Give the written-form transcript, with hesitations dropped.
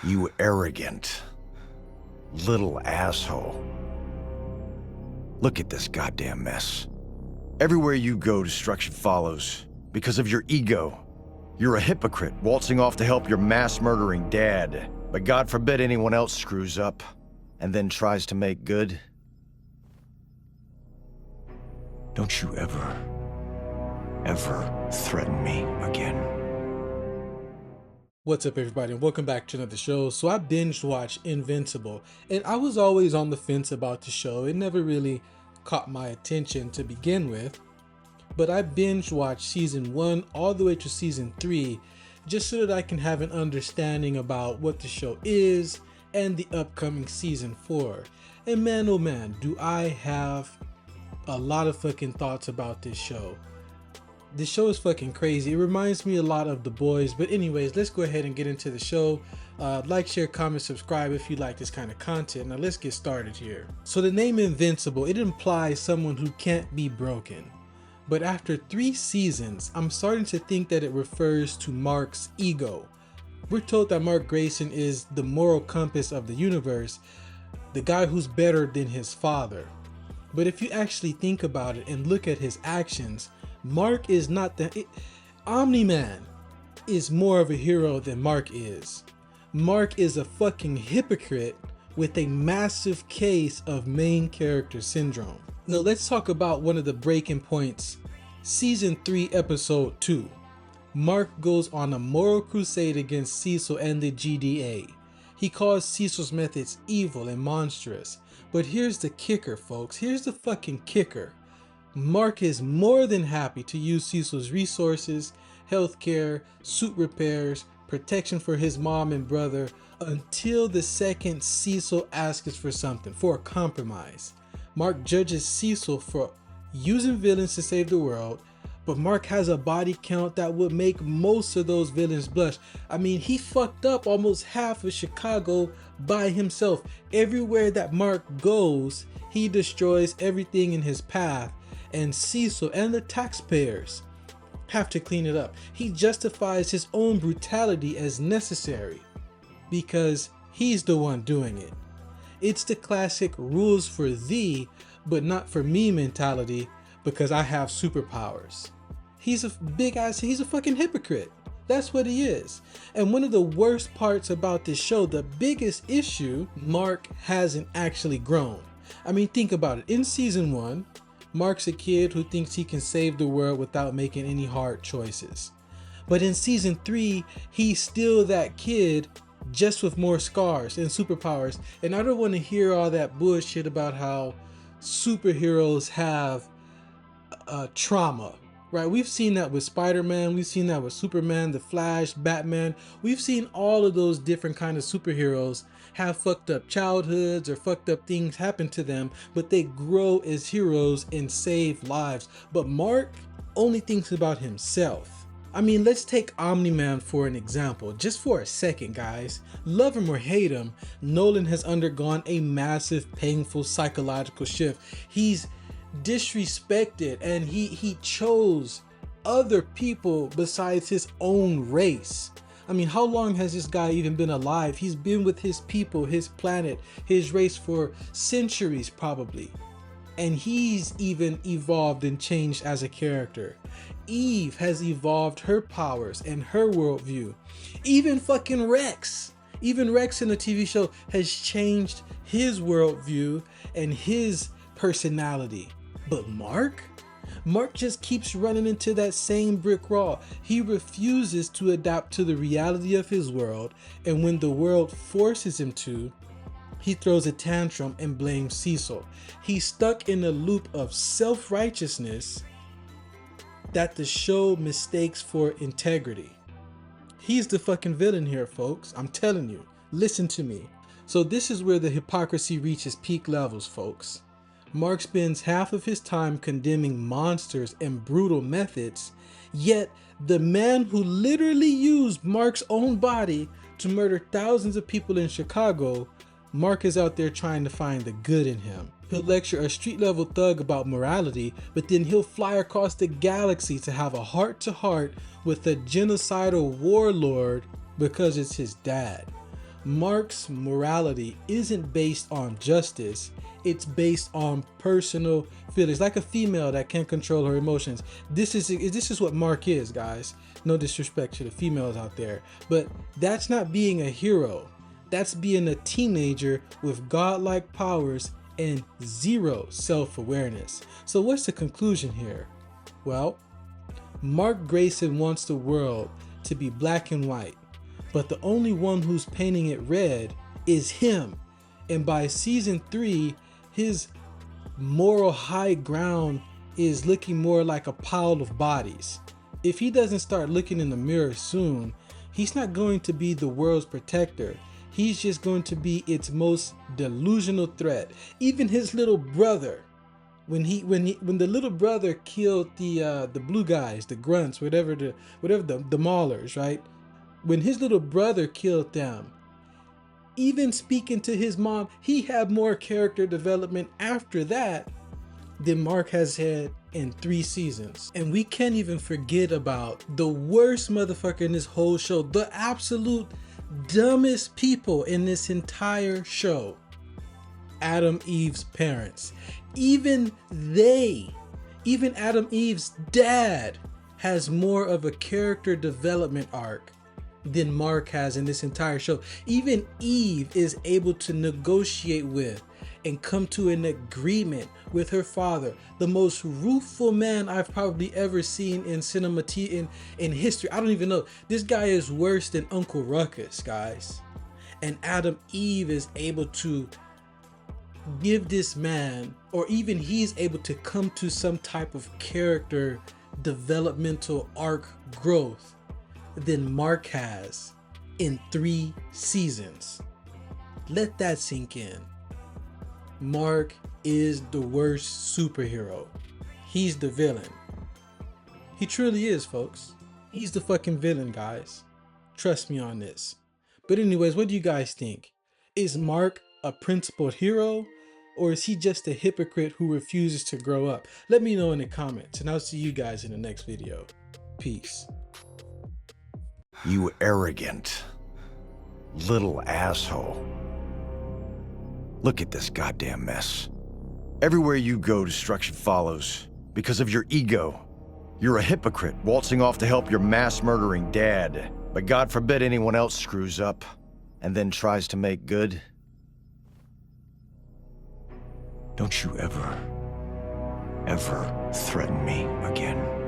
You arrogant little asshole. Look at this goddamn mess. Everywhere you go, destruction follows because of your ego. You're a hypocrite waltzing off to help your mass-murdering dad, but God forbid anyone else screws up and then tries to make good. Don't you ever threaten me again. What's up, everybody, and welcome back to another show. So I binge watched Invincible, and I was always on the fence about the show. It never really caught my attention to begin with, but I binge watched season 1 all the way to season 3 just so that I can have an understanding about what the show is and the upcoming season 4. And man, oh man, do I have a lot of fucking thoughts about this show. This show is fucking crazy. It reminds me a lot of The Boys. But anyways, let's go ahead and get into the show. Like, share, comment, subscribe if you like this kind of content. Now let's get started here. So the name Invincible, it implies someone who can't be broken. But after 3 seasons, I'm starting to think that it refers to Mark's ego. We're told that Mark Grayson is the moral compass of the universe, the guy who's better than his father. But if you actually think about it and look at his actions, Mark is not Omni-Man is more of a hero than Mark is. Mark is a fucking hypocrite with a massive case of main character syndrome. Now let's talk about one of the breaking points. Season 3, episode 2. Mark goes on a moral crusade against Cecil and the GDA. He calls Cecil's methods evil and monstrous. But here's the kicker, folks. Here's the fucking kicker. Mark is more than happy to use Cecil's resources, healthcare, suit repairs, protection for his mom and brother until the second Cecil asks for something, for a compromise. Mark judges Cecil for using villains to save the world, but Mark has a body count that would make most of those villains blush. I mean, he fucked up almost half of Chicago by himself. Everywhere that Mark goes, he destroys everything in his path. And Cecil and the taxpayers have to clean it up. He justifies his own brutality as necessary because he's the one doing it. It's the classic rules for thee, but not for me mentality because I have superpowers. He's a he's a fucking hypocrite. That's what he is. And one of the worst parts about this show, the biggest issue, Mark hasn't actually grown. I mean, think about it. In season 1, Mark's a kid who thinks he can save the world without making any hard choices. But in season 3, he's still that kid, just with more scars and superpowers. And I don't want to hear all that bullshit about how superheroes have trauma, right? We've seen that with Spider-Man, we've seen that with Superman, The Flash, Batman. We've seen all of those different kind of superheroes have fucked up childhoods or fucked up things happen to them, but they grow as heroes and save lives. But Mark only thinks about himself. I mean, let's take Omni-Man for an example, just for a second, guys. Love him or hate him, Nolan has undergone a massive, painful psychological shift. He's disrespected and he chose other people besides his own race. I mean, how long has this guy even been alive? He's been with his people, his planet, his race for centuries probably. And he's even evolved and changed as a character. Eve has evolved her powers and her worldview. Even fucking Rex. Even Rex in the TV show has changed his worldview and his personality. But Mark just keeps running into that same brick wall. He refuses to adapt to the reality of his world, and when the world forces him to, he throws a tantrum and blames Cecil. He's stuck in a loop of self-righteousness that the show mistakes for integrity. He's the fucking villain here, folks. I'm telling you, listen to me. So this is where the hypocrisy reaches peak levels, folks. Mark spends half of his time condemning monsters and brutal methods, yet the man who literally used Mark's own body to murder thousands of people in Chicago, Mark is out there trying to find the good in him. He'll lecture a street level thug about morality, but then he'll fly across the galaxy to have a heart-to-heart with a genocidal warlord because it's his dad. Mark's morality isn't based on justice, it's based on personal feelings, like a female that can't control her emotions. This is what Mark is, guys. No disrespect to the females out there, but that's not being a hero. That's being a teenager with godlike powers and zero self-awareness. So what's the conclusion here? Well, Mark Grayson wants the world to be black and white, but the only one who's painting it red is him. And by season 3, his moral high ground is looking more like a pile of bodies. If he doesn't start looking in the mirror soon, he's not going to be the world's protector. He's just going to be its most delusional threat. Even his little brother, when the little brother killed the blue guys, the grunts, whatever the maulers, right? When his little brother killed them, even speaking to his mom, he had more character development after that than Mark has had in 3 seasons. And we can't even forget about the worst motherfucker in this whole show, the absolute dumbest people in this entire show, Adam Eve's parents. Even Adam Eve's dad has more of a character development arc than Mark has in this entire show. Even Eve is able to negotiate with and come to an agreement with her father, the most ruthful man I've probably ever seen in cinema in history. I don't even know. This guy is worse than Uncle Ruckus, guys. And Adam Eve is able to give this man, or even he's able to come to some type of character developmental arc growth than Mark has in 3 seasons. Let that sink in. Mark is the worst superhero. He's the villain. He truly is, folks. He's the fucking villain, guys. Trust me on this. But anyways, what do you guys think? Is Mark a principled hero, or is he just a hypocrite who refuses to grow up? Let me know in the comments, and I'll see you guys in the next video. Peace. You arrogant little asshole. Look at this goddamn mess. Everywhere you go, destruction follows because of your ego. You're a hypocrite waltzing off to help your mass-murdering dad, but God forbid anyone else screws up and then tries to make good. Don't you ever threaten me again.